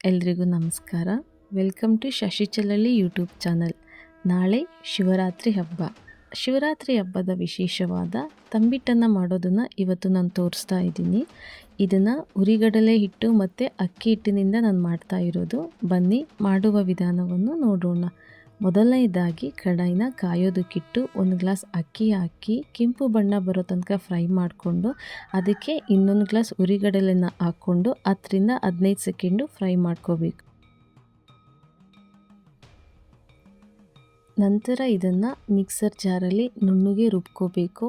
ಎಲ್ರಿಗೂ ನಮಸ್ಕಾರ. Welcome to Shashi Chalalli YouTube channel. ನಾಳೆ ಶಿವರಾತ್ರಿ ಹಬ್ಬ. ಶಿವರಾತ್ರಿ ಹಬ್ಬದ ವಿಶೇಷವಾದ ತಂಬಿಟ್ಟನ್ನು ಮಾಡೋದನ್ನು ಇವತ್ತು ನಾನು ತೋರಿಸ್ತಾ ಇದ್ದೀನಿ. ಇದನ್ನು ಹುರಿಗಡಲೆ ಹಿಟ್ಟು ಮತ್ತು ಅಕ್ಕಿ ಹಿಟ್ಟಿನಿಂದ ನಾನು ಮಾಡ್ತಾ ಇರೋದು. ಬನ್ನಿ ಮಾಡುವ ವಿಧಾನವನ್ನು ನೋಡೋಣ. ಮೊದಲನೇದಾಗಿ ಕಡಾಯಿನ ಕಾಯೋದಕ್ಕಿಟ್ಟು 1 ಗ್ಲಾಸ್ ಅಕ್ಕಿ ಹಾಕಿ ಕೆಂಪು ಬಣ್ಣ ಬರೋ ತನಕ ಫ್ರೈ ಮಾಡಿಕೊಂಡು ಅದಕ್ಕೆ ಇನ್ನೊಂದು ಗ್ಲಾಸ್ ಹುರಿಗಡಲೆನ ಹಾಕ್ಕೊಂಡು 10ರಿಂದ 15 ಸೆಕೆಂಡು ಫ್ರೈ ಮಾಡ್ಕೋಬೇಕು. ನಂತರ ಇದನ್ನು ಮಿಕ್ಸರ್ ಜಾರಲ್ಲಿ ನುಣ್ಣಗೆ ರುಬ್ಕೋಬೇಕು.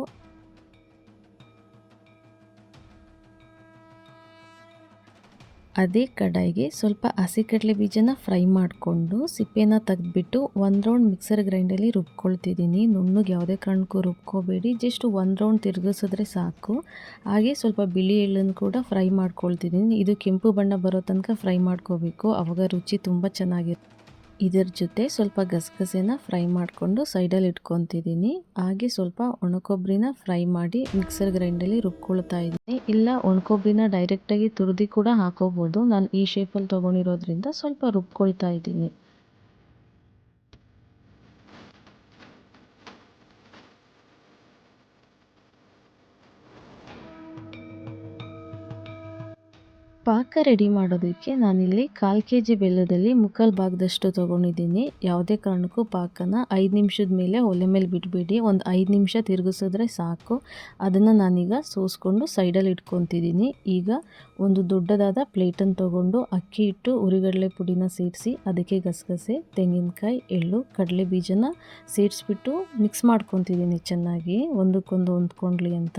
ಅದೇ ಕಡಾಯಿಗೆ ಸ್ವಲ್ಪ ಹಸಿಕಡಲೆ ಬೀಜನ ಫ್ರೈ ಮಾಡಿಕೊಂಡು ಸಿಪ್ಪೆನ ತೆಗೆದ್ಬಿಟ್ಟು 1 ರೌಂಡ್ ಮಿಕ್ಸರ್ ಗ್ರೈಂಡಲ್ಲಿ ರುಬ್ಕೊಳ್ತಿದ್ದೀನಿ. ನುಣ್ಣಗೆ ಯಾವುದೇ ಕಾರಣಕ್ಕೂ ರುಬ್ಕೋಬೇಡಿ, ಜಸ್ಟ್ 1 ರೌಂಡ್ ತಿರುಗಿಸಿದ್ರೆ ಸಾಕು. ಹಾಗೆ ಸ್ವಲ್ಪ ಬಿಳಿ ಎಳ್ಳನ್ನು ಕೂಡ ಫ್ರೈ ಮಾಡ್ಕೊಳ್ತಿದ್ದೀನಿ. ಇದು ಕೆಂಪು ಬಣ್ಣ ಬರೋ ತನಕ ಫ್ರೈ ಮಾಡ್ಕೋಬೇಕು, ಆವಾಗ ರುಚಿ ತುಂಬ ಚೆನ್ನಾಗಿರುತ್ತೆ. ಇದರ ಜೊತೆ ಸ್ವಲ್ಪ ಗಸಗಸೆನ ಫ್ರೈ ಮಾಡಿಕೊಂಡು ಸೈಡಲ್ಲಿ ಇಟ್ಕೊತಿದ್ದೀನಿ. ಹಾಗೆ ಸ್ವಲ್ಪ ಒಣಕೊಬ್ಬರಿನ ಫ್ರೈ ಮಾಡಿ ಮಿಕ್ಸರ್ ಗ್ರೈಂಡಲ್ಲಿ ರುಬ್ಕೊಳ್ತಾ ಇದ್ದೀನಿ. ಇಲ್ಲ ಒಣಕೊಬ್ಬರಿನ ಡೈರೆಕ್ಟಾಗಿ ತುರಿದು ಕೂಡ ಹಾಕೋಬೋದು. ನಾನು ಈ ಶೇಪಲ್ಲಿ ತೊಗೊಂಡಿರೋದ್ರಿಂದ ಸ್ವಲ್ಪ ರುಬ್ಕೊಳ್ತಾ ಇದ್ದೀನಿ. ಪಾಕ ರೆಡಿ ಮಾಡೋದಕ್ಕೆ ನಾನಿಲ್ಲಿ 1/4 kg ಬೆಲ್ಲದಲ್ಲಿ 3/4 ಭಾಗದಷ್ಟು ತೊಗೊಂಡಿದ್ದೀನಿ. ಯಾವುದೇ ಕಾರಣಕ್ಕೂ ಪಾಕನ 5 ನಿಮಿಷದ ಮೇಲೆ ಒಲೆ ಮೇಲೆ ಬಿಡಬೇಡಿ, ಒಂದು 5 ನಿಮಿಷ ತಿರುಗಿಸಿದ್ರೆ ಸಾಕು. ಅದನ್ನು ನಾನೀಗ ಸೋಸ್ಕೊಂಡು ಸೈಡಲ್ಲಿ ಇಟ್ಕೊತಿದ್ದೀನಿ. ಈಗ ಒಂದು ದೊಡ್ಡದಾದ ಪ್ಲೇಟನ್ನು ತೊಗೊಂಡು ಅಕ್ಕಿ ಹಿಟ್ಟು, ಹುರಿಗಡಲೆ ಪುಡಿನ ಸೇರಿಸಿ ಅದಕ್ಕೆ ಗಸಗಸೆ, ತೆಂಗಿನಕಾಯಿ, ಎಳ್ಳು, ಕಡಲೆ ಬೀಜನ ಸೇರಿಸ್ಬಿಟ್ಟು ಮಿಕ್ಸ್ ಮಾಡ್ಕೊತಿದ್ದೀನಿ ಚೆನ್ನಾಗಿ, ಒಂದಕ್ಕೊಂದು ಹೊಂದ್ಕೊಳ್ಳಿ ಅಂತ.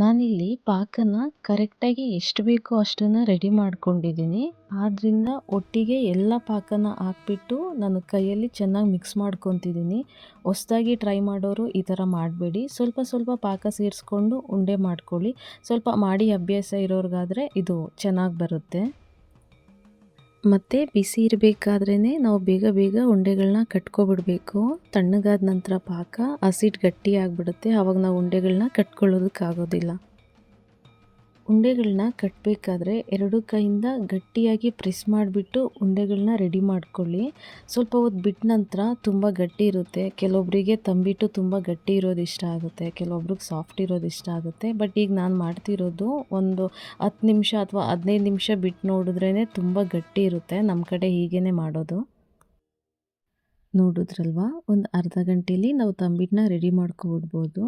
ನಾನಿಲ್ಲಿ ಪಾಕನ ಕರೆಕ್ಟಾಗಿ ಎಷ್ಟು ಬೇಕೋ ಅಷ್ಟನ್ನು ರೆಡಿ ಮಾಡ್ಕೊಂಡಿದ್ದೀನಿ. ಆದ್ದರಿಂದ ಒಟ್ಟಿಗೆ ಎಲ್ಲ ಪಾಕನ ಹಾಕ್ಬಿಟ್ಟು ನಾನು ಕೈಯಲ್ಲಿ ಚೆನ್ನಾಗಿ ಮಿಕ್ಸ್ ಮಾಡ್ಕೊತಿದ್ದೀನಿ. ಹೊಸದಾಗಿ ಟ್ರೈ ಮಾಡೋರು ಈ ಥರ ಮಾಡಬೇಡಿ, ಸ್ವಲ್ಪ ಸ್ವಲ್ಪ ಪಾಕ ಸೇರಿಸ್ಕೊಂಡು ಉಂಡೆ ಮಾಡ್ಕೊಳ್ಳಿ. ಸ್ವಲ್ಪ ಮಾಡಿ ಅಭ್ಯಾಸ ಇರೋರಿಗಾದರೆ ಇದು ಚೆನ್ನಾಗಿ ಬರುತ್ತೆ. ಮತ್ತು ಬಿಸಿ ಇರಬೇಕಾದ್ರೇ ನಾವು ಬೇಗ ಬೇಗ ಉಂಡೆಗಳನ್ನ ಕಟ್ಕೊಬಿಡಬೇಕು. ತಣ್ಣಗಾದ ನಂತರ ಪಾಕ ಹಸಿಟ್ಟು ಗಟ್ಟಿ ಆಗಿಬಿಡುತ್ತೆ, ಆವಾಗ ನಾವು ಉಂಡೆಗಳನ್ನ ಕಟ್ಕೊಳ್ಳೋದಕ್ಕಾಗೋದಿಲ್ಲ. ಉಂಡೆಗಳನ್ನ ಕಟ್ಟಬೇಕಾದ್ರೆ 2 ಕೈಯಿಂದ ಗಟ್ಟಿಯಾಗಿ ಪ್ರೆಸ್ ಮಾಡಿಬಿಟ್ಟು ಉಂಡೆಗಳನ್ನ ರೆಡಿ ಮಾಡ್ಕೊಳ್ಳಿ. ಸ್ವಲ್ಪ ಹೊತ್ತು ಬಿಟ್ಟ ನಂತರ ತುಂಬ ಗಟ್ಟಿ ಇರುತ್ತೆ. ಕೆಲವೊಬ್ಬರಿಗೆ ತಂಬಿಟ್ಟು ತುಂಬ ಗಟ್ಟಿ ಇರೋದು ಇಷ್ಟ ಆಗುತ್ತೆ, ಕೆಲವೊಬ್ರಿಗೆ ಸಾಫ್ಟ್ ಇರೋದು ಇಷ್ಟ ಆಗುತ್ತೆ. ಬಟ್ ಈಗ ನಾನು ಮಾಡ್ತಿರೋದು ಒಂದು 10 ನಿಮಿಷ ಅಥವಾ 15 ನಿಮಿಷ ಬಿಟ್ಟು ನೋಡಿದ್ರೇ ತುಂಬ ಗಟ್ಟಿ ಇರುತ್ತೆ. ನಮ್ಮ ಕಡೆ ಹೀಗೇ ಮಾಡೋದು. ನೋಡಿದ್ರಲ್ವಾ, ಒಂದು ಅರ್ಧ ಗಂಟೆಯಲ್ಲಿ ನಾವು ತಂಬಿಟ್ಟನ್ನ ರೆಡಿ ಮಾಡ್ಕೊಬಿಡ್ಬೋದು.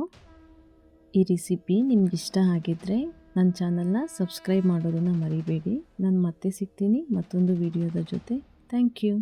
ಈ ರೆಸಿಪಿ ನಿಮ್ಗೆ ಇಷ್ಟ ಆಗಿದ್ದರೆ ನನ್ನ ಚಾನಲ್ನ ಸಬ್ಸ್ಕ್ರೈಬ್ ಮಾಡೋದನ್ನು ಮರಿಬೇಡಿ. ನಾನು ಮತ್ತೆ ಸಿಗ್ತೀನಿ ಮತ್ತೊಂದು ವಿಡಿಯೋದ ಜೊತೆ. Thank you.